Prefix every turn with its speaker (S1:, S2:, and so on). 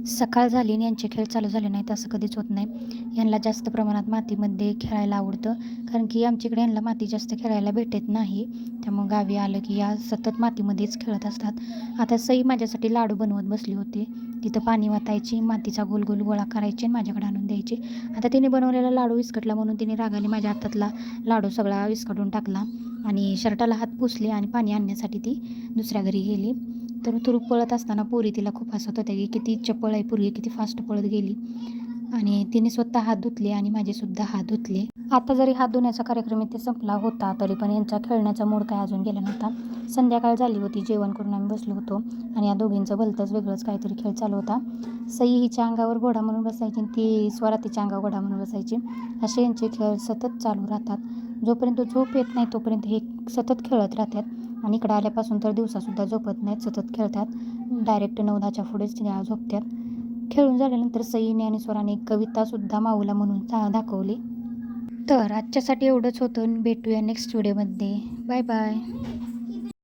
S1: सकाळ झाली आणि यांचे खेळ चालू झाले नाहीत असं कधीच होत नाही. यांना जास्त प्रमाणात मातीमध्ये खेळायला आवडतं, कारण की आमच्याकडे यांना माती जास्त खेळायला भेटत नाही. त्यामुळं गावी आलं की या सतत मातीमध्येच खेळत असतात. आता सई माझ्यासाठी लाडू बनवत बसली होती. तिथं पाणी वतायची, मातीचा गोल गोल गोळा करायची आणि माझ्याकडे आणून द्यायची. आता तिने बनवलेला लाडू विस्कटला म्हणून तिने रागाने माझ्या हातातला लाडू सगळा विस्कटून टाकला आणि शर्टाला हात पुसले आणि पाणी आणण्यासाठी ती दुसऱ्या घरी गेली. तर तुरू पळत असताना पोरी तिला खूप हसत होत्या की किती चपळ आहे पोरगी, किती फास्ट पळत गेली. आणि तिने स्वतः हात धुतले आणि माझेसुद्धा हात धुतले. आता जरी हात धुण्याचा कार्यक्रम इथे संपला होता तरी पण यांचा खेळण्याचा मूड काय अजून गेला नव्हता. संध्याकाळ झाली होती, जेवण करून आम्ही बसलो होतो आणि या दोघींचं भलतंच वेगळंच काहीतरी खेळ चालू होता. सई हिच्या अंगावर घोडा म्हणून बसायची आणि ती स्वरा तिच्या अंगावर घोडा म्हणून बसायची. असे यांचे खेळ सतत चालू राहतात. जोपर्यंत झोप येत नाही तोपर्यंत हे सतत खेळत राहतात. आणि इकडं आल्यापासून तर दिवसासुद्धा झोपत नाहीत, सतत खेळतात. डायरेक्ट 9-10च्या पुढेच त्या झोपतात. खेळून झाल्यानंतर सईने आणि स्वराने एक कवितासुद्धा माऊला म्हणून दाखवली. तर आजच्यासाठी एवढंच होतं. भेटूया नेक्स्ट व्हिडिओमध्ये. Bye bye.